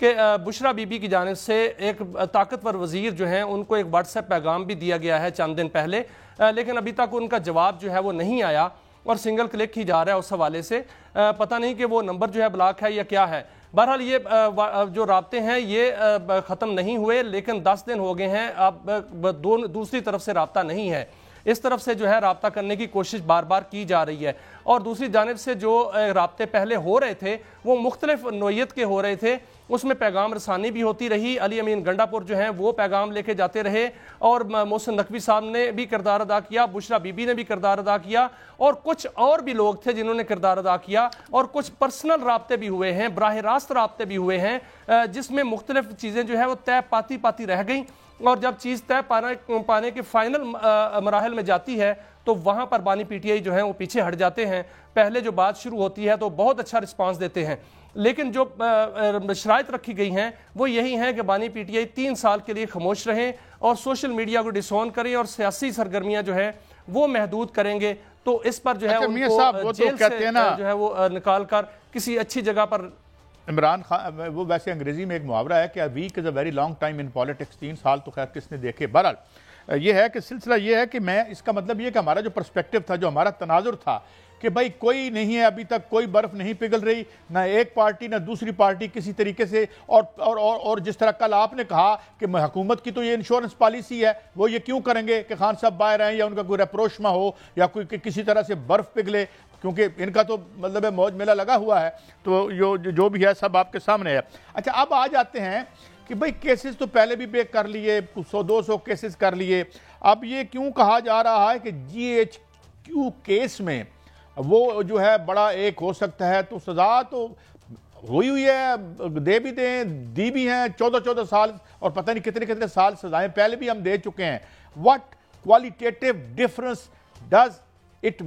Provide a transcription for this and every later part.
کہ بشرا be be کی جانب سے ایک طاقتور وزیر جو ہیں ان کو ایک واٹس ایپ پیغام بھی دیا گیا ہے چند دن پہلے، لیکن ابھی تک ان کا جواب جو ہے وہ نہیں آیا اور سنگل کلک ہی جا رہا ہے اس حوالے سے۔ پتہ نہیں کہ وہ نمبر جو ہے بلاک ہے یا کیا ہے۔ بہرحال یہ جو رابطے ہیں یہ ختم نہیں ہوئے، لیکن 10 دن ہو گئے ہیں، اب دوسری طرف سے رابطہ نہیں ہے۔ اس طرف سے جو ہے رابطہ کرنے کی کوشش بار بار کی جا رہی ہے، اور دوسری جانب سے جو رابطے پہلے ہو رہے تھے وہ مختلف نوعیت کے ہو رہے تھے، اس میں پیغام رسانی بھی ہوتی رہی۔ علی امین گنڈا پور جو ہیں وہ پیغام لے کے جاتے رہے، اور محسن نقوی صاحب نے بھی کردار ادا کیا، بشرا بی بی نے بھی کردار ادا کیا، اور کچھ اور بھی لوگ تھے جنہوں نے کردار ادا کیا، اور کچھ پرسنل رابطے بھی ہوئے ہیں، براہ راست رابطے بھی ہوئے ہیں، جس میں مختلف چیزیں جو ہے وہ طے پاتی رہ گئیں، اور جب چیز طے پانے کے فائنل مراحل میں جاتی ہے تو وہاں پر بانی پی ٹی آئی جو ہیں وہ پیچھے ہٹ جاتے ہیں۔ پہلے جو بات شروع ہوتی ہے تو بہت اچھا رسپانس دیتے ہیں، لیکن جو شرائط رکھی گئی ہیں وہ یہی ہیں کہ بانی پی ٹی آئی 3 سال کے لیے خاموش رہیں اور سوشل میڈیا کو ڈس آن کریں اور سیاسی سرگرمیاں جو ہیں وہ محدود کریں گے، تو اس پر جو ہے ان کو جیل سے جو ہے وہ نکال کر کسی اچھی جگہ پر۔ عمران خان، وہ ویسے انگریزی میں ایک محاورہ ہے کہ week is a very long time in politics, 3 سال تو خیر کس نے دیکھے۔ بہرحال یہ ہے کہ سلسلہ یہ ہے کہ میں اس کا مطلب یہ کہ ہمارا جو پرسپیکٹو تھا، جو ہمارا تناظر تھا کہ بھائی کوئی نہیں ہے، ابھی تک کوئی برف نہیں پگھل رہی، نہ ایک پارٹی نہ دوسری پارٹی کسی طریقے سے، اور جس طرح کل آپ نے کہا کہ حکومت کی تو یہ انشورنس پالیسی ہے، وہ یہ کیوں کریں گے کہ خان صاحب باہر آئیں یا ان کا کوئی ریپروشما ہو یا کوئی کسی طرح سے برف پگھلے، کیونکہ ان کا تو مطلب ہے موج میلہ لگا ہوا ہے، تو جو بھی ہے سب آپ کے سامنے ہے۔ اچھا، اب آ جاتے ہیں کہ بھئی کیسز تو پہلے بھی بیک کر لیے، 100-200 کیسز کر لیے، اب یہ کیوں کہا جا رہا ہے کہ جی ایچ کیو کیس میں وہ جو ہے بڑا ایک ہو سکتا ہے، تو سزا تو ہوئی ہے، دے بھی دیں، دی بھی ہیں 14 سال اور پتہ نہیں کتنے سال سزائیں پہلے بھی ہم دے چکے ہیں۔ what qualitative difference does it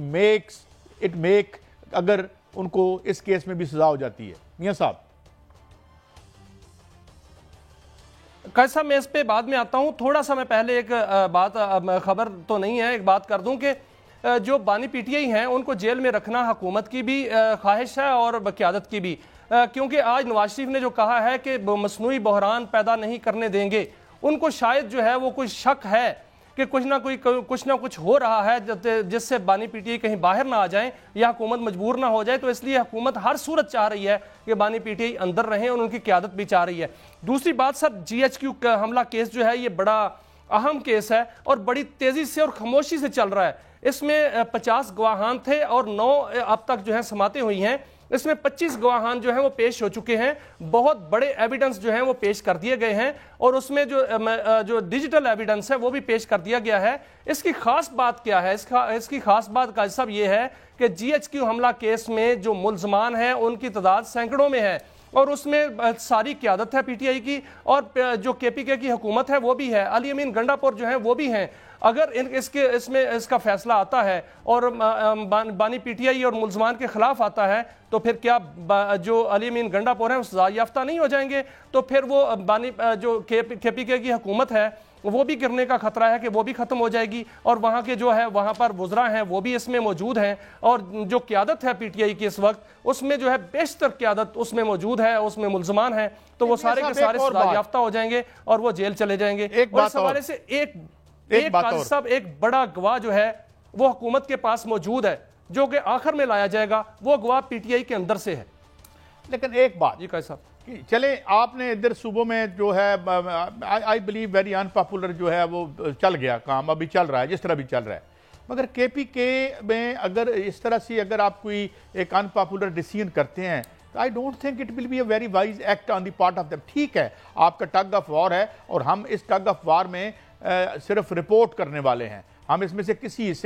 make اگر ان کو اس کیس میں بھی سزا ہو جاتی ہے؟ میاں صاحب قائد صاحب، میں اس پہ بعد میں آتا ہوں، تھوڑا سا میں پہلے ایک بات، خبر تو نہیں ہے، ایک بات کر دوں کہ جو بانی پی ٹی آئی ہیں ان کو جیل میں رکھنا حکومت کی بھی خواہش ہے اور قیادت کی بھی، کیونکہ آج نواز شریف نے جو کہا ہے کہ مصنوعی بحران پیدا نہیں کرنے دیں گے، ان کو شاید جو ہے وہ کوئی شک ہے کہ کچھ نہ کچھ ہو رہا ہے جس سے بانی پی ٹی آئی کہیں باہر نہ آ جائیں یا حکومت مجبور نہ ہو جائے، تو اس لیے حکومت ہر صورت چاہ رہی ہے کہ بانی پی ٹی آئی اندر رہیں، اور ان کی قیادت بھی چاہ رہی ہے۔ دوسری بات سر، جی ایچ کیو کا حملہ کیس جو ہے یہ بڑا اہم کیس ہے اور بڑی تیزی سے اور خاموشی سے چل رہا ہے۔ اس میں 50 گواہان تھے اور 9 اب تک جو ہیں سماعتیں ہوئی ہیں، اس میں 25 گواہان جو ہیں وہ پیش ہو چکے ہیں، بہت بڑے ایویڈنس جو ہیں وہ پیش کر دیے گئے ہیں، اور اس میں جو ڈیجیٹل ایویڈنس ہے وہ بھی پیش کر دیا گیا ہے۔ اس کی خاص بات کیا ہے؟ اس کی خاص بات قاضی صاحب یہ ہے کہ جی ایچ کیو حملہ کیس میں جو ملزمان ہیں ان کی تعداد سینکڑوں میں ہے، اور اس میں ساری قیادت ہے پی ٹی آئی کی، اور جو کے پی کے کی حکومت ہے وہ بھی ہے، علی امین گنڈا پور جو ہیں وہ بھی ہیں۔ اگر اس کا فیصلہ آتا ہے اور بانی پی ٹی آئی اور ملزمان کے خلاف آتا ہے، تو پھر کیا جو علی امین گنڈا پور ہیں وہ سزا یافتہ نہیں ہو جائیں گے؟ تو پھر وہ جو کے پی کے کی حکومت ہے وہ بھی گرنے کا خطرہ ہے کہ وہ بھی ختم ہو جائے گی، اور وہاں کے جو ہے وہاں پر وزراء ہیں وہ بھی اس میں موجود ہیں، اور جو قیادت ہے پی ٹی آئی کی اس وقت اس میں جو ہے بیشتر قیادت اس میں موجود ہے، اس میں ملزمان ہیں، تو وہ سارے کے سارے سزا یافتہ ہو جائیں گے اور وہ جیل چلے جائیں گے۔ اور اس حوالے سے ایک قاضی صاحب، ایک بڑا گواہ جو ہے وہ حکومت کے پاس موجود ہے جو کہ آخر میں لایا جائے گا، وہ گواہ پی ٹی آئی کے اندر سے ہے۔ لیکن ایک بات جی قاضی صاحب، چلیں آپ نے ادھر صوبوں میں جو ہے I believe very in popular جو ہے وہ چل گیا کام، ابھی چل رہا ہے جس طرح بھی چل رہا ہے، مگر کے پی کے میں اگر اس طرح سے اگر آپ کوئی ایک ان پاپولر ڈیسیژن کرتے ہیں تو I don't think it will be a very wise act on the part of them. ٹھیک ہے، آپ کا ٹگ آف وار ہے اور ہم اس ٹگ آف وار میں صرف رپورٹ کرنے والے ہیں، ہم اس میں سے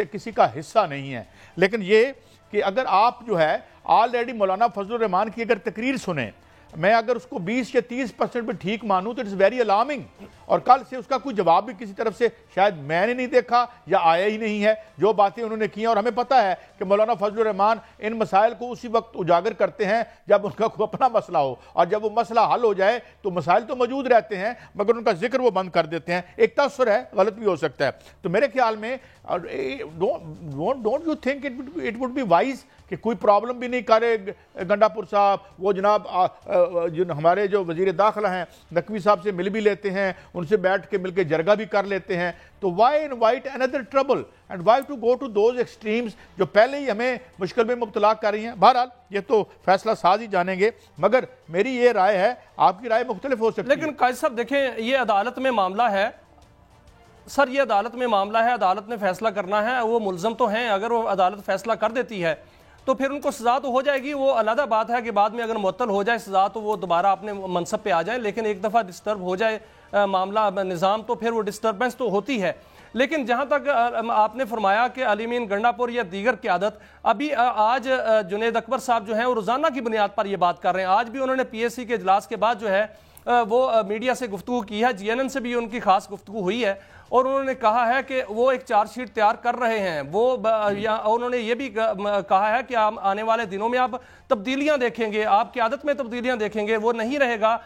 کسی کا حصہ نہیں ہے، لیکن یہ کہ اگر آپ جو ہے آلریڈی مولانا فضل الرحمان کی اگر تقریر سنیں، میں اگر اس کو 20 یا 30% بھی ٹھیک مانوں تو اٹس ویری الارمنگ، اور کل سے اس کا کوئی جواب بھی کسی طرف سے شاید میں نے نہیں دیکھا یا آیا ہی نہیں ہے، جو باتیں انہوں نے کی، اور ہمیں پتہ ہے کہ مولانا فضل الرحمان ان مسائل کو اسی وقت اجاگر کرتے ہیں جب ان کا کوئی اپنا مسئلہ ہو، اور جب وہ مسئلہ حل ہو جائے تو مسائل تو موجود رہتے ہیں مگر ان کا ذکر وہ بند کر دیتے ہیں۔ ایک تاثر ہے، غلط بھی ہو سکتا ہے، تو میرے خیال میں don't you think it would be wise کہ کوئی پرابلم بھی نہیں کرے گنڈا پور صاحب، وہ جناب جو ہمارے جو وزیر داخلہ ہیں نقوی صاحب سے مل بھی لیتے ہیں, ان سے بیٹھ کے مل کے جرگہ بھی کر لیتے ہیں, تو why invite another trouble and why to go to those extremes جو پہلے ہی ہمیں مشکل میں مبتلا کر رہی ہیں. بہرحال یہ تو فیصلہ ساز ہی جانیں گے, مگر میری یہ رائے ہے, آپ کی رائے مختلف ہو سکتی ہے. لیکن قائد صاحب دیکھیں, یہ عدالت میں معاملہ ہے سر, یہ عدالت میں معاملہ ہے, عدالت نے فیصلہ کرنا ہے, وہ ملزم تو ہیں, اگر وہ عدالت فیصلہ کر دیتی ہے تو پھر ان کو سزا تو ہو جائے گی. وہ علیحدہ بات ہے کہ بعد میں اگر معطل ہو جائے سزا تو وہ دوبارہ اپنے منصب پہ آ جائیں, لیکن ایک دفعہ ڈسٹرب ہو جائے معاملہ نظام تو پھر وہ ڈسٹربنس تو ہوتی ہے. لیکن جہاں تک آپ نے فرمایا کہ علی امین گنڈا پور یا دیگر قیادت, ابھی آج جنید اکبر صاحب جو ہیں وہ روزانہ کی بنیاد پر یہ بات کر رہے ہیں. آج بھی انہوں نے پی ایس سی کے اجلاس کے بعد جو ہے وہ میڈیا سے گفتگو کی ہے, جی این این سے بھی ان کی خاص گفتگو ہوئی ہے, اور انہوں نے کہا ہے کہ وہ ایک چارج شیٹ تیار کر رہے ہیں. وہ انہوں نے یہ بھی کہا ہے کہ آپ آنے والے دنوں میں آپ تبدیلیاں دیکھیں گے, آپ قیادت میں تبدیلیاں دیکھیں گے, وہ نہیں رہے گا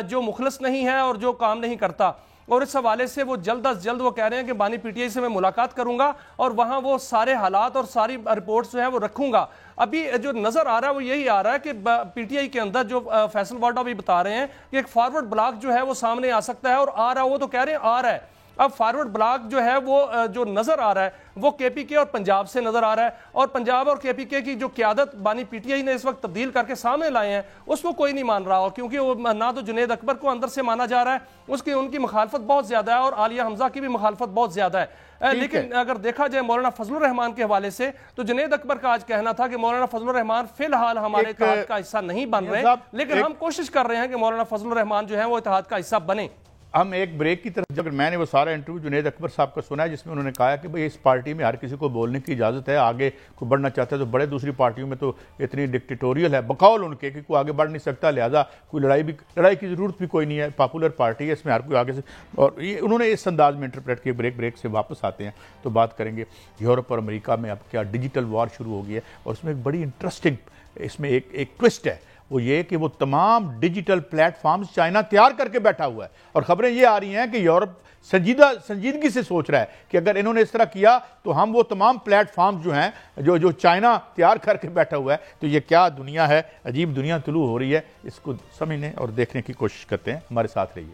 جو مخلص نہیں ہے اور جو کام نہیں کرتا. اور اس حوالے سے وہ جلد از جلد وہ کہہ رہے ہیں کہ بانی پی ٹی آئی سے میں ملاقات کروں گا اور وہاں وہ سارے حالات اور ساری رپورٹس جو ہیں وہ رکھوں گا. ابھی جو نظر آ رہا ہے وہ یہی آ رہا ہے کہ پی ٹی آئی کے اندر جو فیصل وارڈا بھی بتا رہے ہیں کہ ایک فارورڈ بلاک جو ہے وہ سامنے آ سکتا ہے, اور آ رہا ہے, وہ تو کہہ رہے ہیں آ رہا ہے. اب فارورڈ بلاک جو ہے وہ جو نظر آ رہا ہے وہ کے پی کے اور پنجاب سے نظر آ رہا ہے, اور پنجاب اور کے پی کے کی جو قیادت بانی پی ٹی آئی نے اس وقت تبدیل کر کے سامنے لائے ہیں اس کو کوئی نہیں مان رہا ہو, کیونکہ وہ نہ تو جنید اکبر کو اندر سے مانا جا رہا ہے, ان کی مخالفت بہت زیادہ ہے, اور عالیہ حمزہ کی بھی مخالفت بہت زیادہ ہے. لیکن اگر دیکھا جائے مولانا فضل الرحمان کے حوالے سے, تو جنید اکبر کا آج کہنا تھا کہ مولانا فضل الرحمان فی الحال ہمارے اتحاد کا حصہ نہیں بن رہے, لیکن ہم کوشش کر رہے ہیں کہ مولانا فضل الرحمان جو ہے وہ اتحاد کا حصہ بنے. ہم ایک بریک کی طرف, جب میں نے وہ سارا انٹرویو جنید اکبر صاحب کا سنا ہے جس میں انہوں نے کہا کہ بھئی اس پارٹی میں ہر کسی کو بولنے کی اجازت ہے, آگے کوئی بڑھنا چاہتا ہے تو بڑے, دوسری پارٹیوں میں تو اتنی ڈکٹیٹوریل ہے بقول ان کے کہ کوئی آگے بڑھ نہیں سکتا, لہذا کوئی لڑائی کی ضرورت بھی کوئی نہیں ہے, پاپولر پارٹی ہے, اس میں ہر کوئی آگے سے, اور یہ انہوں نے اس انداز میں انٹرپریٹ کیا. بریک سے واپس آتے ہیں تو بات کریں گے یورپ اور امریکہ میں اب کیا ڈیجیٹل وار شروع ہو گئی ہے, اور اس میں ایک بڑی انٹرسٹنگ اس میں ایک ٹوسٹ ہے, وہ یہ کہ وہ تمام ڈیجیٹل پلیٹ فارمز چائنا تیار کر کے بیٹھا ہوا ہے, اور خبریں یہ آ رہی ہیں کہ یورپ سنجیدگی سے سوچ رہا ہے کہ اگر انہوں نے اس طرح کیا تو ہم وہ تمام پلیٹ فارمز جو ہیں جو چائنا تیار کر کے بیٹھا ہوا ہے, تو یہ کیا دنیا ہے, عجیب دنیا طلوع ہو رہی ہے. اس کو سمجھنے اور دیکھنے کی کوشش کرتے ہیں, ہمارے ساتھ رہیے.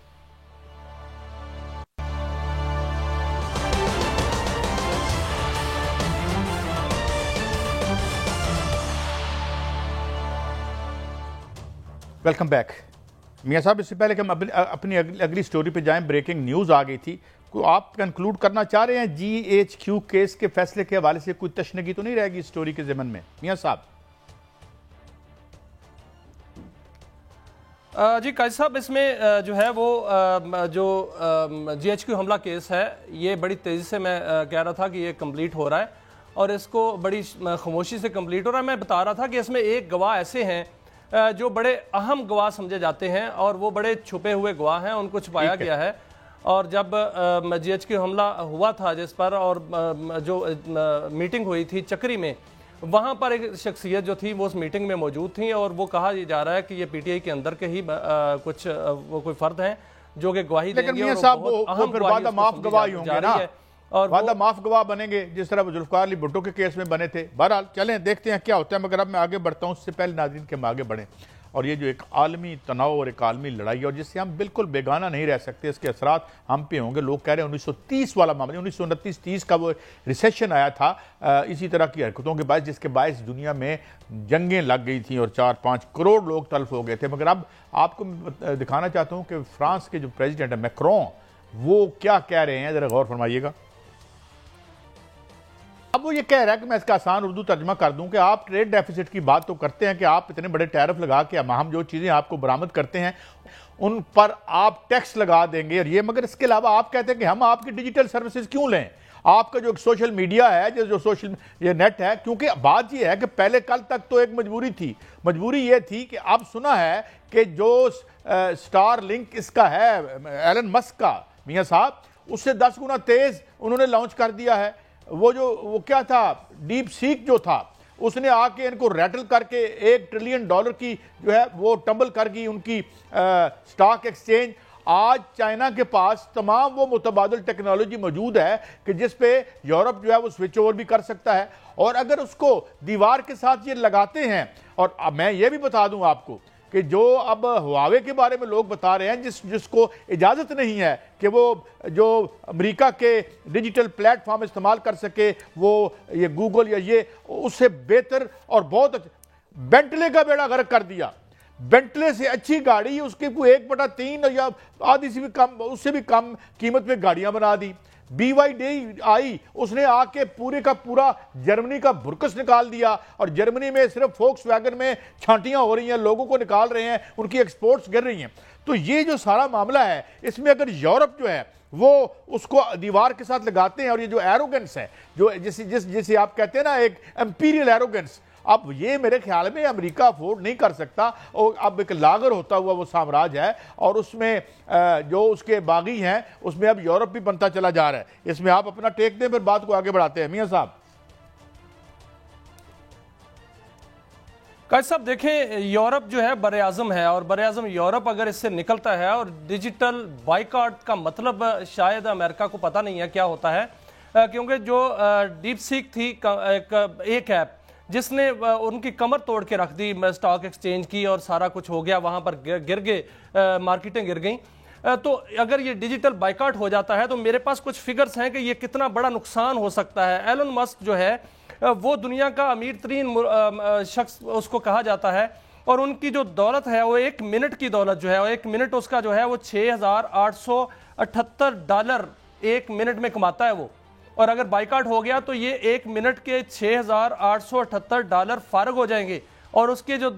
Welcome back. میاں صاحب, اس سے پہلے کہ ہم اپنی اگلی سٹوری پہ جائیں, بریکنگ نیوز آ گئی تھی, کو آپ کنکلوڈ کرنا چاہ رہے ہیں جی ایچ کیو کیس کے فیصلے کے حوالے سے کوئی تشنگی تو نہیں رہے گی سٹوری کے ضمن میں میاں صاحب؟ جی قائد صاحب, اس میں جو ہے وہ جو جی ایچ کیو حملہ کیس ہے یہ بڑی تیزی سے میں کہہ رہا تھا کہ یہ کمپلیٹ ہو رہا ہے, اور اس کو بڑی خاموشی سے کمپلیٹ ہو رہا ہے. میں بتا رہا تھا کہ اس میں ایک گواہ ایسے ہیں جو بڑے اہم گواہ سمجھے جاتے ہیں, اور وہ بڑے چھپے ہوئے گواہ ہیں, ان کو چھپایا گیا ہے. اور جب جی ایچ کیو حملہ ہوا تھا جس پر, اور جو میٹنگ ہوئی تھی چکری میں, وہاں پر ایک شخصیت جو تھی وہ اس میٹنگ میں موجود تھیں, اور وہ کہا جا رہا ہے کہ یہ پی ٹی آئی کے اندر کے ہی کچھ وہ کوئی فرد ہیں جو کہ گواہی دیں گے. لیکن میاں صاحب وہ پھر وعدہ معاف گواہ ہوں گے نا, اور وعدہ معاف گواہ بنیں گے جس طرح ذوالفقار علی بھٹو کے کیس میں بنے تھے. بہرحال چلیں دیکھتے ہیں کیا ہوتا ہے, مگر اب میں آگے بڑھتا ہوں اس سے پہلے ناظرین کہ ہم آگے بڑھیں. اور یہ جو ایک عالمی تناؤ اور ایک عالمی لڑائی ہے اور جس سے ہم بالکل بیگانہ نہیں رہ سکتے, اس کے اثرات ہم پہ ہوں گے. لوگ کہہ رہے ہیں 1930 والا معاملہ, 1929-30 کا وہ ریسیشن آیا تھا اسی طرح کی حرکتوں کے باعث, جس کے باعث دنیا میں جنگیں لگ گئی تھیں اور 4-5 کروڑ لوگ تلف ہو گئے تھے. مگر اب آپ کو دکھانا چاہتا ہوں کہ فرانس کے جو پریزیڈنٹ ہیں میکرون, وہ کیا کہہ رہے ہیں, ذرا غور فرمائیے گا. اب وہ یہ کہہ رہا ہے کہ میں اس کا آسان اردو ترجمہ کر دوں کہ آپ ٹریڈ ڈیفیسٹ کی بات تو کرتے ہیں کہ آپ اتنے بڑے ٹیرف لگا کے ہم جو چیزیں آپ کو برآمد کرتے ہیں ان پر آپ ٹیکس لگا دیں گے, اور یہ, مگر اس کے علاوہ آپ کہتے ہیں کہ ہم آپ کی ڈیجیٹل سروسز کیوں لیں, آپ کا جو سوشل میڈیا ہے, جو یہ نیٹ ہے. کیونکہ بات یہ ہے کہ پہلے کل تک تو ایک مجبوری تھی, مجبوری یہ تھی کہ اب سنا ہے کہ جو سٹار لنک اس کا ہے ایلن مسک کا میاں صاحب, اس سے 10 گنا تیز انہوں نے لانچ کر دیا ہے. وہ کیا تھا, ڈیپ سیک جو تھا, اس نے آ کے ان کو ریٹل کر کے $1 ٹریلین کی جو ہے وہ ٹمبل کر گئی ان کی سٹاک ایکسچینج. آج چائنا کے پاس تمام وہ متبادل ٹیکنالوجی موجود ہے کہ جس پہ یورپ جو ہے وہ سوئچ اوور بھی کر سکتا ہے, اور اگر اس کو دیوار کے ساتھ یہ لگاتے ہیں. اور میں یہ بھی بتا دوں آپ کو کہ جو اب ہواوے کے بارے میں لوگ بتا رہے ہیں جس کو اجازت نہیں ہے کہ وہ جو امریکہ کے ڈیجیٹل پلیٹ فارم استعمال کر سکے، وہ یہ گوگل یا یہ اس سے بہتر اور بہت بینٹلے کا بیڑا غرق کر دیا۔ بینٹلے سے اچھی گاڑی اس کی کوئی 1/3 یا آدھی سے بھی کم، اس سے بھی کم قیمت میں گاڑیاں بنا دی۔ BYD آئی، اس نے آ کے پورے کا پورا جرمنی کا بھرکس نکال دیا، اور جرمنی میں صرف فوکس ویگن میں چھانٹیاں ہو رہی ہیں، لوگوں کو نکال رہے ہیں، ان کی ایکسپورٹس گر رہی ہیں۔ تو یہ جو سارا معاملہ ہے، اس میں اگر یورپ جو ہے وہ اس کو دیوار کے ساتھ لگاتے ہیں، اور یہ جو ایروگنس ہے، جو جسے آپ کہتے ہیں نا ایک امپیریل ایروگنس، اب یہ میرے خیال میں امریکہ افورڈ نہیں کر سکتا، اور اب ایک لاغر ہوتا ہوا وہ سامراج ہے، اور اس میں جو اس کے باغی ہیں اس میں اب یورپ بھی بنتا چلا جا رہا ہے۔ اس میں آپ اپنا ٹیک دیں، پھر بات کو آگے بڑھاتے ہیں۔ میاں صاحب قائد صاحب دیکھیں، یورپ جو ہے بر اعظم ہے، اور بر اعظم یورپ اگر اس سے نکلتا ہے، اور ڈیجیٹل بائیکاٹ کا مطلب شاید امریکہ کو پتہ نہیں ہے کیا ہوتا ہے، کیونکہ جو ڈیپ سیک تھی ایک ایپ جس نے ان کی کمر توڑ کے رکھ دی اسٹاک ایکسچینج کی، اور سارا کچھ ہو گیا، وہاں پر گر گئے، مارکیٹیں گر گئیں۔ تو اگر یہ ڈیجیٹل بائیکاٹ ہو جاتا ہے تو میرے پاس کچھ فگرز ہیں کہ یہ کتنا بڑا نقصان ہو سکتا ہے۔ ایلن مسک جو ہے وہ دنیا کا امیر ترین شخص اس کو کہا جاتا ہے، اور ان کی جو دولت ہے وہ 1 منٹ کی دولت جو ہے، 1 منٹ اس کا جو ہے وہ $6,878 1 منٹ میں کماتا ہے وہ، اور اگر بائیکاٹ ہو گیا تو یہ 1 منٹ کے $6,878 فارغ ہو جائیں گے، اور اس کے جو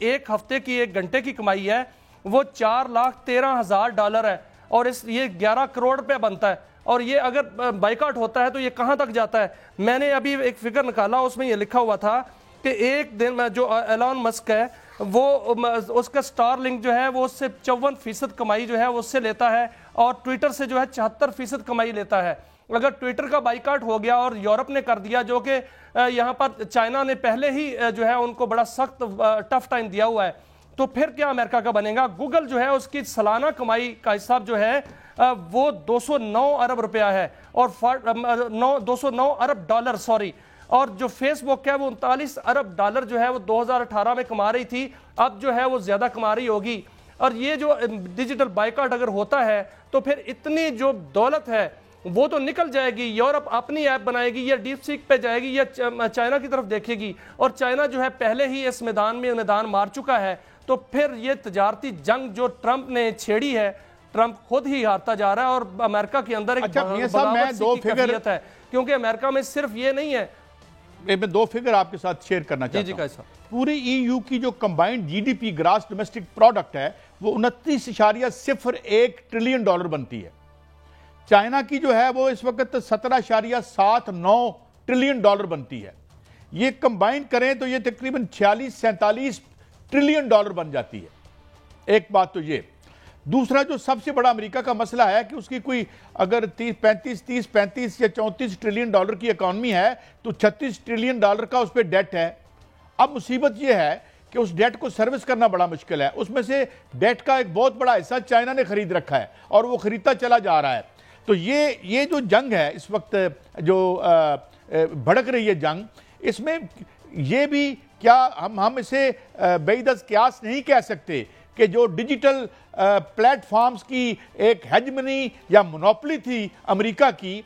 1 ہفتے کی 1 گھنٹے کی کمائی ہے وہ $4,13,000 ہے، اور یہ 11 کروڑ روپے بنتا ہے۔ اور یہ اگر بائیکاٹ ہوتا ہے تو یہ کہاں تک جاتا ہے؟ میں نے ابھی ایک فگر نکالا، اس میں یہ لکھا ہوا تھا کہ ایک دن میں جو ایلن مسک ہے وہ اس کا سٹار لنک جو ہے وہ اس سے 54% کمائی جو ہے وہ اس سے لیتا ہے، اور ٹویٹر سے جو ہے 74% کمائی لیتا ہے۔ اگر ٹویٹر کا بائیکاٹ ہو گیا اور یورپ نے کر دیا، جو کہ یہاں پر چائنا نے پہلے ہی جو ہے ان کو بڑا سخت ٹف ٹائم دیا ہوا ہے، تو پھر کیا امریکہ کا بنے گا؟ گوگل جو ہے اس کی سالانہ کمائی کا حساب جو ہے وہ 209 ارب روپیہ ہے، اور 209 ارب ڈالر سوری، اور جو فیس بک ہے وہ 39 ارب ڈالر جو ہے وہ 2018 میں کما رہی تھی، اب جو ہے وہ زیادہ کما رہی ہوگی۔ اور یہ جو ڈیجیٹل بائیکاٹ اگر ہوتا ہے تو پھر اتنی جو دولت ہے وہ تو نکل جائے گی، یورپ اپنی ایپ بنائے گی، یا ڈیپ سیک پہ جائے گی، یا چائنا کی طرف دیکھے گی، اور چائنا جو ہے پہلے ہی اس میدان میں میدان مار چکا ہے۔ تو پھر یہ تجارتی جنگ جو ٹرمپ نے چھیڑی ہے، ٹرمپ خود ہی ہارتا جا رہا ہے، اور امریکہ کے اندر ایک بغاوت سی کی کیفیت ہے، کیونکہ امریکہ میں صرف یہ نہیں ہے۔ میں 2 فگر آپ کے ساتھ شیئر کرنا چاہتا ہوں۔ پوری EU کی جو combined GDP gross domestic product ہے وہ 29.01 ٹریلین ڈالر بنتی ہے۔ چائنا کی جو ہے وہ اس وقت 17.79 ٹریلین ڈالر بنتی ہے۔ یہ کمبائن کریں تو یہ تقریباً 46-47 ٹریلین ڈالر بن جاتی ہے۔ ایک بات تو یہ۔ دوسرا جو سب سے بڑا امریکہ کا مسئلہ ہے کہ اس کی کوئی اگر 35 یا 34 ٹریلین ڈالر کی اکانومی ہے تو 36 ٹریلین ڈالر کا اس پہ ڈیٹ ہے۔ اب مصیبت یہ ہے کہ اس ڈیٹ کو سروس کرنا بڑا مشکل ہے۔ اس میں سے ڈیٹ کا ایک بہت بڑا حصہ چائنا نے خرید رکھا ہے، اور وہ خریدتا چلا جا رہا ہے۔ تو یہ جو جنگ ہے اس وقت جو بھڑک رہی ہے جنگ، اس میں یہ بھی کیا ہم اسے بعید از قیاس نہیں کہہ سکتے کہ جو ڈیجیٹل پلیٹ فارمز کی ایک ہیجمنی یا مونوپلی تھی امریکہ کی،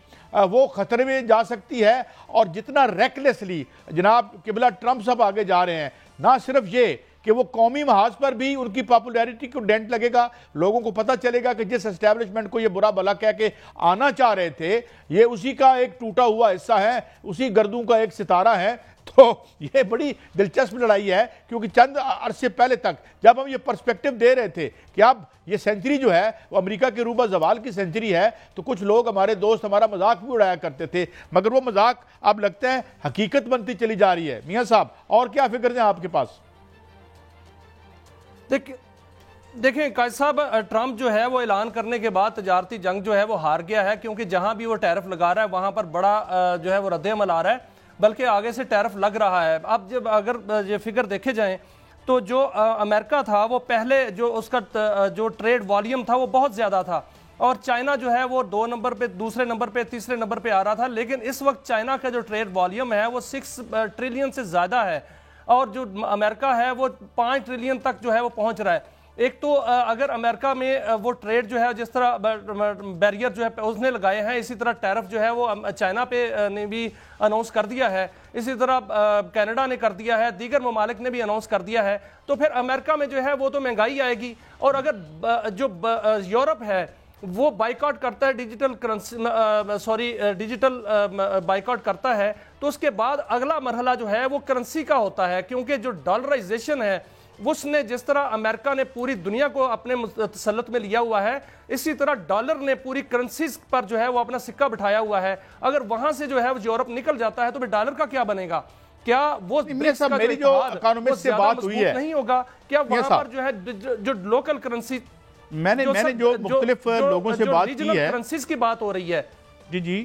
وہ خطرے میں جا سکتی ہے، اور جتنا ریکلیسلی جناب قبلہ ٹرمپ صاحب آگے جا رہے ہیں، نہ صرف یہ کہ وہ قومی محاذ پر بھی ان کی پاپولیرٹی کو ڈینٹ لگے گا، لوگوں کو پتہ چلے گا کہ جس اسٹیبلشمنٹ کو یہ برا بھلا کہہ کے آنا چاہ رہے تھے یہ اسی کا ایک ٹوٹا ہوا حصہ ہے، اسی گردوں کا ایک ستارہ ہے۔ تو یہ بڑی دلچسپ لڑائی ہے، کیونکہ چند عرصے پہلے تک جب ہم یہ پرسپیکٹو دے رہے تھے کہ اب یہ سینچری جو ہے وہ امریکہ کے روبہ زوال کی سینچری ہے، تو کچھ لوگ ہمارے دوست ہمارا مذاق بھی اڑایا کرتے تھے، مگر وہ مذاق اب لگتا ہے حقیقت بنتی چلی جا رہی ہے۔ میاں صاحب اور کیا فکر ہیں آپ کے پاس؟ دیکھیں قائد صاحب، ٹرمپ جو ہے وہ اعلان کرنے کے بعد تجارتی جنگ جو ہے وہ ہار گیا ہے، کیونکہ جہاں بھی وہ ٹیرف لگا رہا ہے وہاں پر بڑا جو ہے وہ رد عمل آ رہا ہے، بلکہ آگے سے ٹیرف لگ رہا ہے۔ اب جب اگر یہ فگر دیکھے جائیں تو جو امریکہ تھا وہ پہلے جو اس کا جو ٹریڈ والیوم تھا وہ بہت زیادہ تھا، اور چائنا جو ہے وہ 2 نمبر پہ، دوسرے نمبر پہ، تیسرے نمبر پہ آ رہا تھا، لیکن اس وقت چائنا کا جو ٹریڈ والیوم ہے وہ 6 ٹریلین سے زیادہ ہے۔ اور جو امریکہ ہے وہ 5 ٹریلین تک جو ہے وہ پہنچ رہا ہے۔ ایک تو اگر امریکہ میں وہ ٹریڈ جو ہے جس طرح بیریئر جو ہے اس نے لگائے ہیں، اسی طرح ٹیرف جو ہے وہ چائنا پہ نے بھی اناؤنس کر دیا ہے، اسی طرح کینیڈا نے کر دیا ہے، دیگر ممالک نے بھی اناؤنس کر دیا ہے، تو پھر امریکہ میں جو ہے وہ تو مہنگائی آئے گی۔ اور اگر جو یورپ ہے وہ بائیکاٹ کرتا ہے ڈیجیٹل بائیکاٹ کرتا ہے، تو اس کے بعد اگلا مرحلہ جو ہے وہ کرنسی کا ہوتا ہے، کیونکہ جو ڈالرائزیشن ہے اس نے جس طرح امریکہ نے پوری دنیا کو اپنے تسلط میں لیا ہوا ہے، اسی طرح ڈالر نے پوری کرنسیز پر جو ہے وہ اپنا سکہ بٹھایا ہوا ہے۔ اگر وہاں سے جو ہے یورپ نکل جاتا ہے تو پھر ڈالر کا کیا بنے گا؟ کیا وہ میری جو اکانومسٹ سے بات ہوئی ہے نہیں ہوگا؟ کیا وہاں پر جو ہے جو لوکل کرنسی میں نے جو مختلف لوگوں سے بات کی ہے، کرنسیز کی بات ہو رہی ہے، جی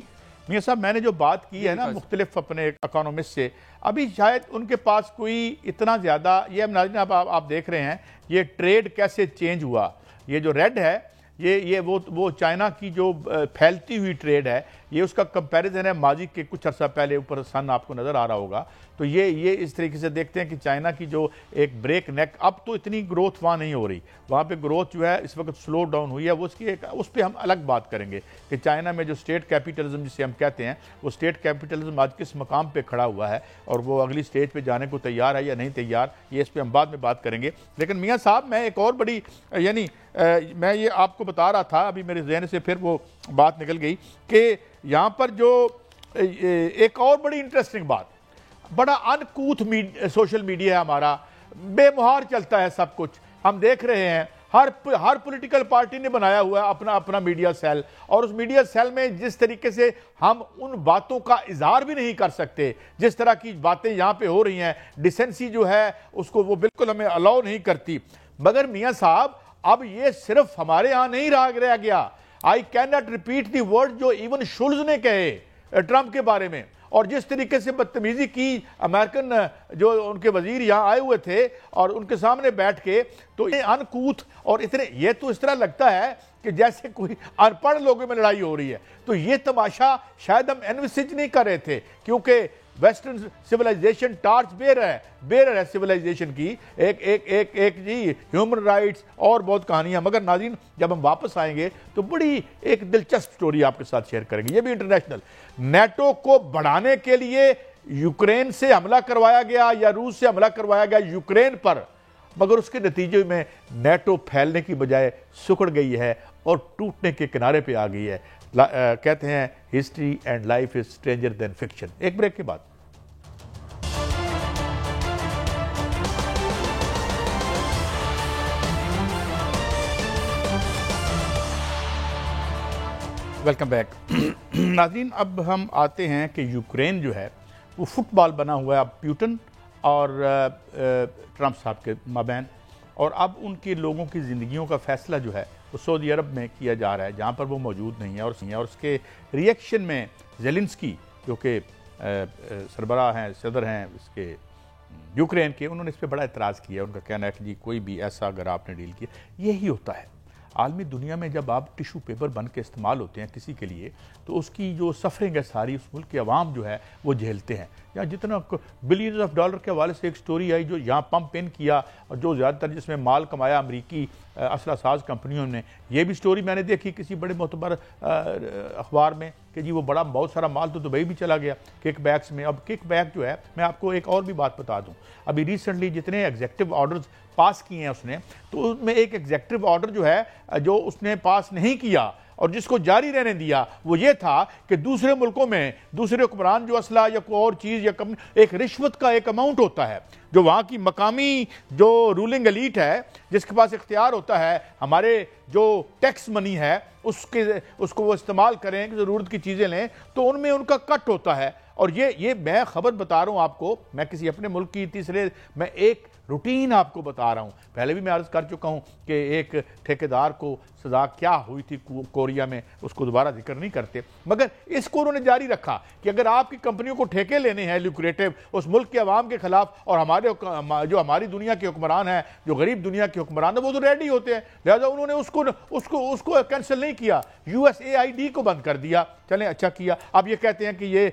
میاں صاحب میں نے جو بات کی ہے نا مختلف اپنے اکانومسٹ سے، ابھی شاید ان کے پاس کوئی اتنا زیادہ، یہ ناظرین آپ دیکھ رہے ہیں یہ ٹریڈ کیسے چینج ہوا، یہ جو ریڈ ہے یہ وہ چائنا کی جو پھیلتی ہوئی ٹریڈ ہے، یہ اس کا کمپیریزن ہے ماضی کے کچھ عرصہ پہلے، اوپر سن آپ کو نظر آ رہا ہوگا، تو یہ اس طریقے سے دیکھتے ہیں کہ چائنا کی جو ایک بریک نیک، اب تو اتنی گروتھ وہاں نہیں ہو رہی، وہاں پہ گروتھ جو ہے اس وقت سلو ڈاؤن ہوئی ہے، وہ اس پہ ہم الگ بات کریں گے کہ چائنا میں جو اسٹیٹ کیپیٹلزم جسے ہم کہتے ہیں، وہ اسٹیٹ کیپیٹلزم آج کس مقام پہ کھڑا ہوا ہے اور وہ اگلی اسٹیج پہ جانے کو تیار ہے یا نہیں تیار، یہ اس پہ ہم بعد میں بات کریں گے۔ لیکن میاں صاحب میں ایک اور بڑی میں یہ آپ کو بتا رہا تھا، ابھی میرے ذہن سے پھر وہ بات نکل گئی کہ یہاں پر جو ایک اور بڑی انٹرسٹنگ بات، بڑا انکوتھ سوشل میڈیا ہے ہمارا، بے مہار چلتا ہے سب کچھ، ہم دیکھ رہے ہیں ہر پولیٹیکل پارٹی نے بنایا ہوا ہے اپنا میڈیا سیل، اور اس میڈیا سیل میں جس طریقے سے ہم ان باتوں کا اظہار بھی نہیں کر سکتے، جس طرح کی باتیں یہاں پہ ہو رہی ہیں، ڈیسنسی جو ہے اس کو وہ بالکل ہمیں الاؤ نہیں کرتی۔ مگر میاں صاحب اب یہ صرف ہمارے ہاں نہیں رہ گیا، I can not repeat the word جو ایون شولز نے کہے ٹرمپ کے بارے میں، اور جس طریقے سے بدتمیزی کی امریکن جو ان کے وزیر یہاں آئے ہوئے تھے اور ان کے سامنے بیٹھ کے، تو یہ انکوتھ اور یہ تو اس طرح لگتا ہے کہ جیسے کوئی ان پڑھ لوگوں میں لڑائی ہو رہی ہے، تو یہ تماشا شاید ہم انوسج نہیں کر رہے تھے، کیونکہ ویسٹرن سیولائزیشن ٹارچ بیرر ہے سیولائزیشن کی، ایک جی ہیومن رائٹس اور بہت کہانیاں۔ مگر ناظرین جب ہم واپس آئیں گے تو بڑی ایک دلچسپ سٹوری آپ کے ساتھ شیئر کریں گے، یہ بھی انٹرنیشنل، نیٹو کو بڑھانے کے لیے یوکرین سے حملہ کروایا گیا یا روس سے حملہ کروایا گیا یوکرین پر، مگر اس کے نتیجے میں نیٹو پھیلنے کی بجائے سکڑ گئی ہے اور ٹوٹنے کے کنارے پہ آ گئی ہے۔ کہتے ہیں history and life is stranger than fiction. ایک بریک کے بعد ویلکم بیک۔ ناظرین اب ہم آتے ہیں کہ یوکرین جو ہے وہ فٹ بال بنا ہوا ہے اب پیوٹن اور ٹرمپ صاحب کے مابین، اور اب ان کے لوگوں کی زندگیوں کا فیصلہ جو ہے وہ سعودی عرب میں کیا جا رہا ہے، جہاں پر وہ موجود نہیں ہے، اور اس کے ریئیکشن میں زیلنسکی جو کہ سربراہ ہیں، صدر ہیں اس کے یوکرین کے، انہوں نے اس پہ بڑا اعتراض کیا۔ ان کا کہنا ہے کہ جی کوئی بھی ایسا اگر آپ نے ڈیل کیا، یہی ہوتا ہے عالمی دنیا میں، جب آپ ٹیشو پیپر بن کے استعمال ہوتے ہیں کسی کے لیے، تو اس کی جو سفرنگ ہے ساری اس ملک کے عوام جو ہے وہ جھیلتے ہیں۔ یا جتنا بلینز آف ڈالر کے حوالے سے ایک سٹوری آئی جو یہاں پمپ ان کیا اور جو زیادہ تر جس میں مال کمایا امریکی اسلحہ ساز کمپنیوں نے، یہ بھی سٹوری میں نے دیکھی کسی بڑے معتبر اخبار میں کہ جی وہ بہت سارا مال تو دبئی بھی چلا گیا کک بیکس میں۔ اب کک بیک جو ہے، میں آپ کو ایک اور بھی بات بتا دوں، ابھی ریسنٹلی جتنے ایگزیکٹو آرڈرز پاس کیے ہیں اس نے، تو اس میں ایک ایگزیکٹو آرڈر جو ہے جو اس نے پاس نہیں کیا اور جس کو جاری رہنے دیا، وہ یہ تھا کہ دوسرے ملکوں میں دوسرے حکمران جو اسلحہ یا کوئی اور چیز یا ایک رشوت کا ایک اماؤنٹ ہوتا ہے جو وہاں کی مقامی جو رولنگ ایلیٹ ہے جس کے پاس اختیار ہوتا ہے، ہمارے جو ٹیکس منی ہے اس کو وہ استعمال کریں کہ ضرورت کی چیزیں لیں، تو ان میں ان کا کٹ ہوتا ہے۔ اور یہ میں خبر بتا رہا ہوں آپ کو، میں کسی اپنے ملک کی میں ایک روٹین آپ کو بتا رہا ہوں. پہلے بھی میں عرض کر چکا ہوں کہ ایک ٹھیکیدار کو سزا کیا ہوئی تھی کوریا میں, اس کو دوبارہ ذکر نہیں کرتے, مگر اس کو انہوں نے جاری رکھا کہ اگر آپ کی کمپنیوں کو ٹھیکے لینے ہیں لیکریٹو اس ملک کے عوام کے خلاف, اور جو ہماری دنیا کے حکمران ہیں, جو غریب دنیا کے حکمران ہیں, وہ تو ریڈی ہوتے ہیں, لہذا انہوں نے اس کو کینسل نہیں کیا, USAID کو بند کر دیا. چلیں اچھا کیا. اب یہ کہتے ہیں کہ یہ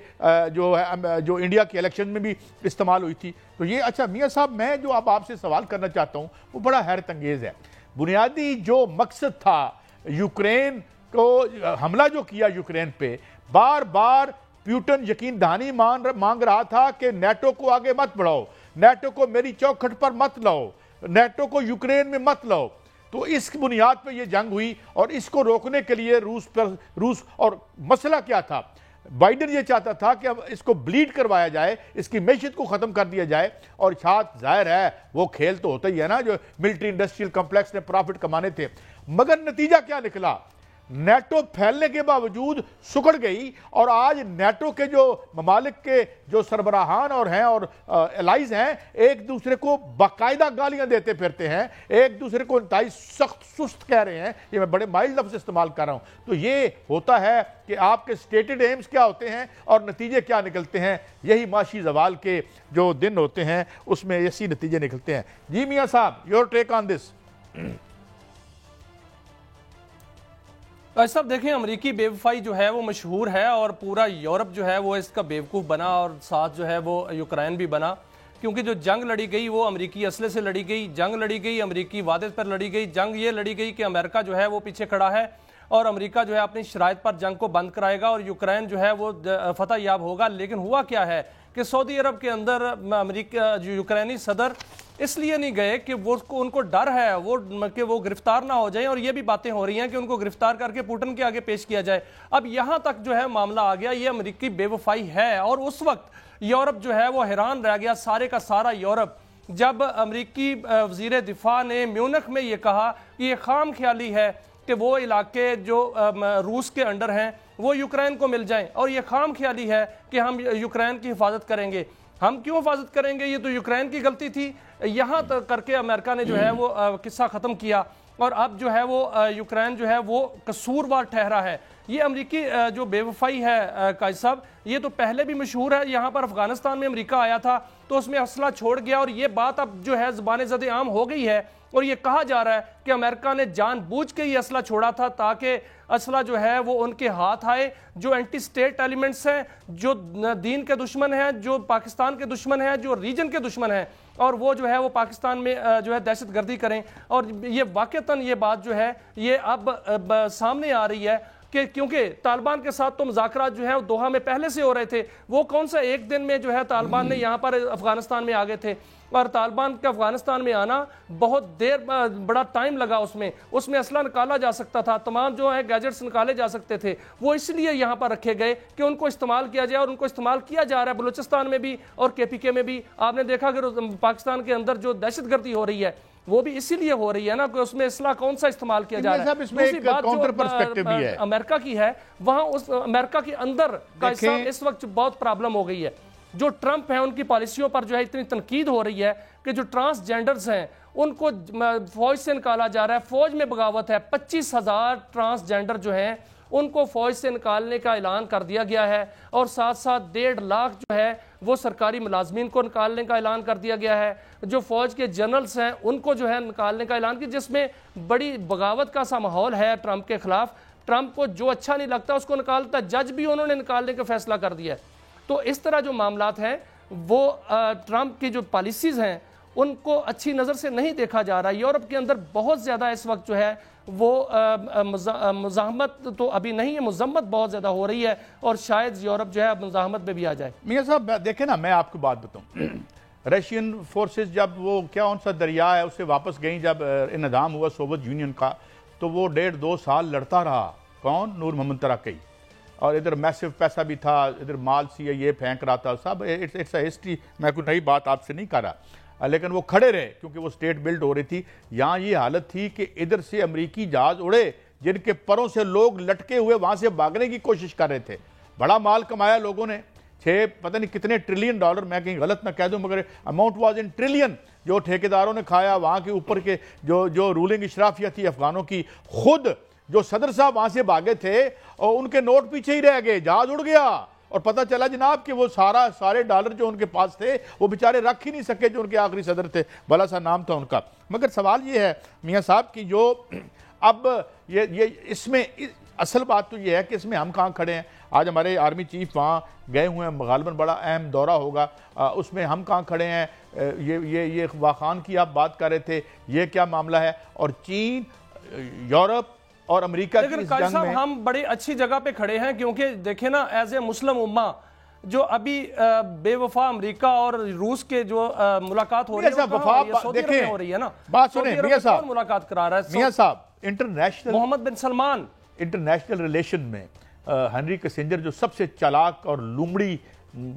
جو انڈیا کے الیکشن میں بھی استعمال ہوئی تھی, تو یہ اچھا. میاں صاحب میں جو اب آپ سے سوال کرنا چاہتا ہوں وہ بڑا حیرت انگیز ہے. بنیادی جو مقصد تھا یوکرین کو حملہ جو کیا یوکرین پہ, بار بار پیوٹن یقین دہانی مانگ رہا تھا کہ نیٹو کو آگے مت بڑھاؤ, نیٹو کو میری چوکھٹ پر مت لاؤ, نیٹو کو یوکرین میں مت لاؤ. تو اس بنیاد پہ یہ جنگ ہوئی, اور اس کو روکنے کے لیے روس اور مسئلہ کیا تھا, بائیڈن یہ چاہتا تھا کہ اب اس کو بلیڈ کروایا جائے, اس کی معیشت کو ختم کر دیا جائے, اور ساتھ ظاہر ہے وہ کھیل تو ہوتا ہی ہے نا جو ملٹری انڈسٹریل کمپلیکس نے پرافٹ کمانے تھے. مگر نتیجہ کیا نکلا, نیٹو پھیلنے کے باوجود سکڑ گئی, اور آج نیٹو کے جو ممالک کے جو سربراہان اور ہیں اور الائز ہیں ایک دوسرے کو باقاعدہ گالیاں دیتے پھرتے ہیں, ایک دوسرے کو انتہائی سخت سست کہہ رہے ہیں. یہ میں بڑے مائلڈ لفظ استعمال کر رہا ہوں. تو یہ ہوتا ہے کہ آپ کے سٹیٹڈ ایمز کیا ہوتے ہیں اور نتیجے کیا نکلتے ہیں. یہی معاشی زوال کے جو دن ہوتے ہیں اس میں ایسی نتیجے نکلتے ہیں. جی میاں صاحب, یور ٹیک آن دس. صاحب دیکھیں, امریکی بے وفائی جو ہے وہ مشہور ہے, اور پورا یورپ جو ہے وہ اس کا بیوقوف بنا, اور ساتھ جو ہے وہ یوکرین بھی بنا, کیونکہ جو جنگ لڑی گئی وہ امریکی اسلحے سے لڑی گئی, جنگ لڑی گئی امریکی وعدے پر لڑی گئی, جنگ یہ لڑی گئی کہ امریکہ جو ہے وہ پیچھے کھڑا ہے, اور امریکہ جو ہے اپنی شرائط پر جنگ کو بند کرائے گا, اور یوکرین جو ہے وہ فتح یاب ہوگا. لیکن ہوا کیا ہے کہ سعودی عرب کے اندر امریکہ جو یوکرینی صدر اس لیے نہیں گئے کہ ان کو ڈر ہے کہ وہ گرفتار نہ ہو جائیں, اور یہ بھی باتیں ہو رہی ہیں کہ ان کو گرفتار کر کے پوٹن کے آگے پیش کیا جائے. اب یہاں تک جو ہے معاملہ آ گیا, یہ امریکی بے وفائی ہے. اور اس وقت یورپ جو ہے وہ حیران رہ گیا, سارے کا سارا یورپ, جب امریکی وزیر دفاع نے میونخ میں یہ کہا کہ یہ خام خیالی ہے کہ وہ علاقے جو روس کے انڈر ہیں وہ یوکرین کو مل جائیں, اور یہ خام خیالی ہے کہ ہم یوکرین کی حفاظت کریں گے. ہم کیوں حفاظت کریں گے, یہ تو یوکرین کی غلطی تھی. یہاں تک کر کے امریکہ نے جو ہے وہ قصہ ختم کیا, اور اب جو ہے وہ یوکرین جو ہے وہ قصوروار ٹھہرا ہے. یہ امریکی جو بے وفائی ہے قائد صاحب, یہ تو پہلے بھی مشہور ہے. یہاں پر افغانستان میں امریکہ آیا تھا تو اس میں اسلحہ چھوڑ گیا, اور یہ بات اب جو ہے زبان زد عام ہو گئی ہے, اور یہ کہا جا رہا ہے کہ امریکہ نے جان بوجھ کے یہ اسلحہ چھوڑا تھا تاکہ اسلحہ جو ہے وہ ان کے ہاتھ آئے جو اینٹی سٹیٹ ایلیمنٹس ہیں, جو دین کے دشمن ہیں, جو پاکستان کے دشمن ہیں, جو ریجن کے دشمن ہیں, اور وہ جو ہے وہ پاکستان میں جو ہے دہشت گردی کریں. اور یہ واقعتاً یہ بات جو ہے یہ اب سامنے آ رہی ہے کہ کیونکہ طالبان کے ساتھ تو مذاکرات جو ہیں دوحہ میں پہلے سے ہو رہے تھے. وہ کون سا ایک دن میں جو ہے طالبان نے یہاں پر افغانستان میں آگے تھے, اور طالبان کا افغانستان میں آنا بہت دیر بڑا ٹائم لگا. اس میں اسلحہ نکالا جا سکتا تھا, تمام جو ہے گیجٹس نکالے جا سکتے تھے. وہ اس لیے یہاں پر رکھے گئے کہ ان کو استعمال کیا جائے, اور ان کو استعمال کیا جا رہا ہے بلوچستان میں بھی اور KPK میں بھی. آپ نے دیکھا کہ پاکستان کے اندر جو دہشت گردی ہو رہی ہے وہ بھی اسی لیے ہو رہی ہے نا کہ اس میں اسلحہ کون سا استعمال کیا جا رہا ہے. دوسری بات جو امریکہ کی ہے, وہاں اس امریکہ کے اندر اس وقت بہت پرابلم ہو گئی ہے. جو ٹرمپ ہیں ان کی پالیسیوں پر جو ہے اتنی تنقید ہو رہی ہے کہ جو ٹرانسجینڈرز ہیں ان کو فوج سے نکالا جا رہا ہے. فوج میں بغاوت ہے, 25,000 ٹرانسجینڈر جو ہیں ان کو فوج سے نکالنے کا اعلان کر دیا گیا ہے, اور ساتھ ساتھ 1.5 لاکھ جو ہے وہ سرکاری ملازمین کو نکالنے کا اعلان کر دیا گیا ہے. جو فوج کے جنرلز ہیں ان کو جو ہے نکالنے کا اعلان کیا, جس میں بڑی بغاوت کا سا ماحول ہے ٹرمپ کے خلاف. ٹرمپ کو جو اچھا نہیں لگتا اس کو نکالتا, جج بھی انہوں نے نکالنے کا فیصلہ کر دیا ہے. تو اس طرح جو معاملات ہیں وہ ٹرمپ کی جو پالیسیز ہیں ان کو اچھی نظر سے نہیں دیکھا جا رہا. یورپ کے اندر بہت زیادہ اس وقت جو ہے وہ مزاحمت تو ابھی نہیں ہے, مذمت بہت زیادہ ہو رہی ہے, اور شاید یورپ جو ہے اب مزاحمت میں بھی آ جائے. میاں صاحب دیکھیں نا, میں آپ کو بات بتاؤں, رشین فورسز جب وہ کون سا دریا ہے اسے واپس گئیں, جب انہدام ہوا سوویت یونین کا, تو وہ 1.5-2 سال لڑتا رہا. کون؟ نور محمد ترکی. اور ادھر میسو پیسہ بھی تھا, ادھر مال CIA پھینک رہا تھا. سب اٹس اے ہسٹری, میں کوئی نئی بات آپ سے نہیں کر رہا, لیکن وہ کھڑے رہے کیونکہ وہ سٹیٹ بلڈ ہو رہی تھی. یہاں یہ حالت تھی کہ ادھر سے امریکی جہاز اڑے جن کے پروں سے لوگ لٹکے ہوئے وہاں سے بھاگنے کی کوشش کر رہے تھے. بڑا مال کمایا لوگوں نے, پتہ نہیں کتنے ٹریلین ڈالر، میں کہیں غلط نہ کہہ دوں مگر اماؤنٹ واز ان ٹریلین، جو ٹھیکیداروں نے کھایا وہاں کے اوپر کے جو رولنگ اشرافیہ تھی افغانوں کی، خود جو صدر صاحب وہاں سے بھاگے تھے اور ان کے نوٹ پیچھے ہی رہ گئے، جہاز اڑ گیا اور پتہ چلا جناب کہ وہ سارے ڈالر جو ان کے پاس تھے وہ بیچارے رکھ ہی نہیں سکے، جو ان کے آخری صدر تھے، بھلا سا نام تھا ان کا۔ مگر سوال یہ ہے میاں صاحب کہ جو اب یہ اس میں اصل بات تو یہ ہے کہ اس میں ہم کہاں کھڑے ہیں؟ آج ہمارے آرمی چیف وہاں گئے ہوئے ہیں، غالباً بڑا اہم دورہ ہوگا، اس میں ہم کہاں کھڑے ہیں؟ یہ واخان کی آپ بات کر رہے تھے، یہ کیا معاملہ ہے؟ اور چین، یورپ اور امریکہ کی اس جنگ میں ہم بڑی اچھی جگہ پہ کھڑے ہیں، کیونکہ دیکھیں نا ایز اے مسلم امہ جو ابھی بے وفا امریکہ اور روس کے جو ملاقات ہو رہی ہے سعودی عرب میں ہو رہی ہے نا، بات سنیں میاں صاحب، ملاقات کرا رہا ہے میاں صاحب انٹرنیشنل محمد بن سلمان، انٹرنیشنل ریلیشن میں ہنری کسنجر جو سب سے چالاک اور لومڑی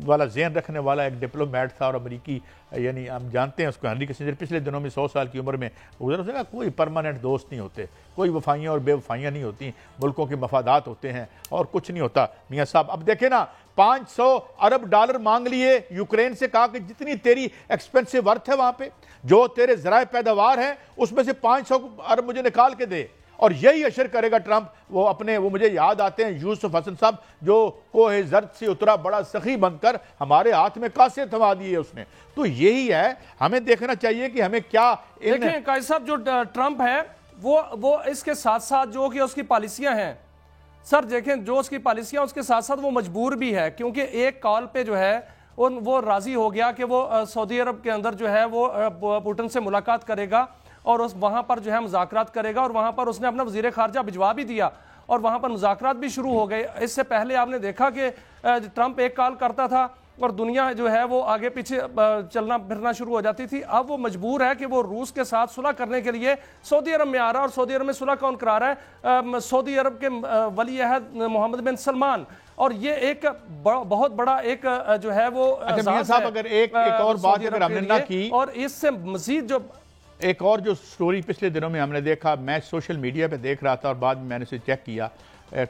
والا ذہن رکھنے والا ایک ڈپلومیٹ تھا اور امریکی، یعنی ہم جانتے ہیں اس کو، ہنری کسنجر پچھلے دنوں میں 100 سال کی عمر میں گزر گیا۔ کوئی پرماننٹ دوست نہیں ہوتے، کوئی وفائیاں اور بے وفائیاں نہیں ہوتی، ملکوں کے مفادات ہوتے ہیں اور کچھ نہیں ہوتا میاں صاحب۔ اب دیکھیں نا، 500 ارب ڈالر مانگ لیے یوکرین سے، کہا کہ جتنی تیری ایکسپینسو ورتھ ہے وہاں پہ، جو تیرے ذرائع پیداوار ہیں اس میں سے 500 ارب مجھے نکال کے دے، اور یہی اشر کرے گا ٹرمپ۔ وہ مجھے یاد آتے ہیں یوسف حسن صاحب، جو کوہ زرد سے اترا بڑا سخی بن کر ہمارے ہاتھ میں کاسے تھما دیے اس نے۔ تو یہی ہے، ہمیں دیکھنا چاہیے کہ ہمیں کیا دیکھیں قائد صاحب، جو ٹرمپ ہے وہ اس کے ساتھ ساتھ جو کہ اس کی پالیسیاں ہیں، سر دیکھیں جو اس کی پالیسیاں اس کے ساتھ ساتھ وہ مجبور بھی ہے، کیونکہ ایک کال پہ جو ہے وہ راضی ہو گیا کہ وہ سعودی عرب کے اندر جو ہے وہ پوٹن سے ملاقات کرے گا اور وہاں پر جو ہے مذاکرات کرے گا، اور وہاں پر اس نے اپنا وزیر خارجہ بھجوا بھی دیا اور وہاں پر مذاکرات بھی شروع ہو گئے۔ اس سے پہلے آپ نے دیکھا کہ ٹرمپ ایک کال کرتا تھا اور دنیا جو ہے وہ آگے پیچھے چلنا پھرنا شروع ہو جاتی تھی۔ اب وہ مجبور ہے کہ وہ روس کے ساتھ صلح کرنے کے لیے سعودی عرب میں آ رہا ہے، اور سعودی عرب میں صلح کون کرا رہا ہے؟ سعودی عرب کے ولی عہد محمد بن سلمان، اور یہ ایک بہت بڑا ایک جو ہے وہ میاں صاحب اگر ایک اور بات اگر ہم نے نہ کی، اور اس سے مزید جو ایک اور جو سٹوری پچھلے دنوں میں ہم نے دیکھا، میں سوشل میڈیا پہ دیکھ رہا تھا اور بعد میں نے اسے چیک کیا،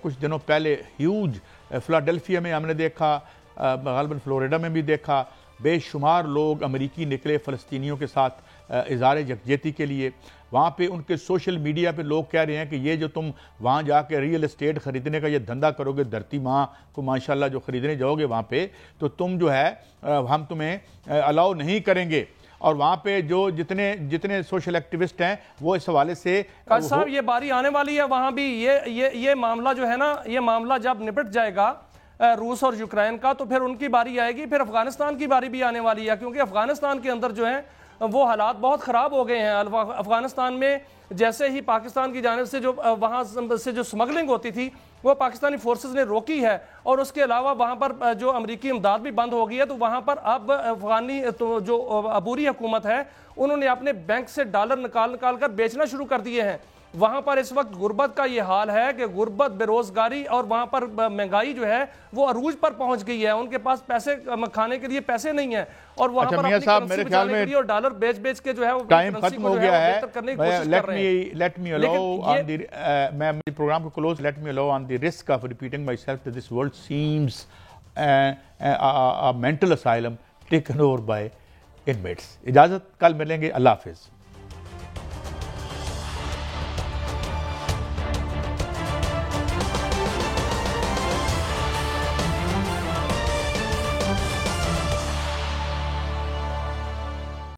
کچھ دنوں پہلے ہیوج فلاڈیلفیا میں ہم نے دیکھا، غالباً فلوریڈا میں بھی دیکھا، بے شمار لوگ امریکی نکلے فلسطینیوں کے ساتھ اظہار یکجہتی کے لیے۔ وہاں پہ ان کے سوشل میڈیا پہ لوگ کہہ رہے ہیں کہ یہ جو تم وہاں جا کے ریئل اسٹیٹ خریدنے کا یہ دھندا کرو گے، دھرتی ماں کو ماشاءاللہ جو خریدنے جاؤ گے وہاں پہ، تو تم جو ہے ہم تمہیں الاؤ نہیں کریں گے۔ اور وہاں پہ جو جتنے سوشل ایکٹیوسٹ ہیں وہ اس حوالے سے قائد صاحب یہ باری آنے والی ہے، وہاں بھی یہ معاملہ جو ہے نا، یہ معاملہ جب نپٹ جائے گا روس اور یوکرین کا، تو پھر ان کی باری آئے گی، پھر افغانستان کی باری بھی آنے والی ہے، کیونکہ افغانستان کے اندر جو ہے وہ حالات بہت خراب ہو گئے ہیں۔ افغانستان میں جیسے ہی پاکستان کی جانب سے جو وہاں سے جو سمگلنگ ہوتی تھی وہ پاکستانی فورسز نے روکی ہے، اور اس کے علاوہ وہاں پر جو امریکی امداد بھی بند ہو گئی ہے، تو وہاں پر اب افغانی جو عبوری حکومت ہے انہوں نے اپنے بینک سے ڈالر نکال کر بیچنا شروع کر دیے ہیں۔ وہاں پر اس وقت غربت کا یہ حال ہے کہ غربت، بے روزگاری اور وہاں پر مہنگائی جو ہے وہ عروج پر پہنچ گئی ہے، ان کے پاس پیسے کھانے کے لیے پیسے نہیں ہیں، اور وہاں پر اپنی کرنسی بچانے کے لیے اور ڈالر بیچ کے جو ہے وہ ٹائم ختم ہو گیا ہے۔ لیٹ می الاؤ آن دی، میں پروگرام کو close, let me allow on the risk of repeating myself that this world seems a mental asylum taken over by inmates۔ اجازت، کل ملیں گے، اللہ حافظ۔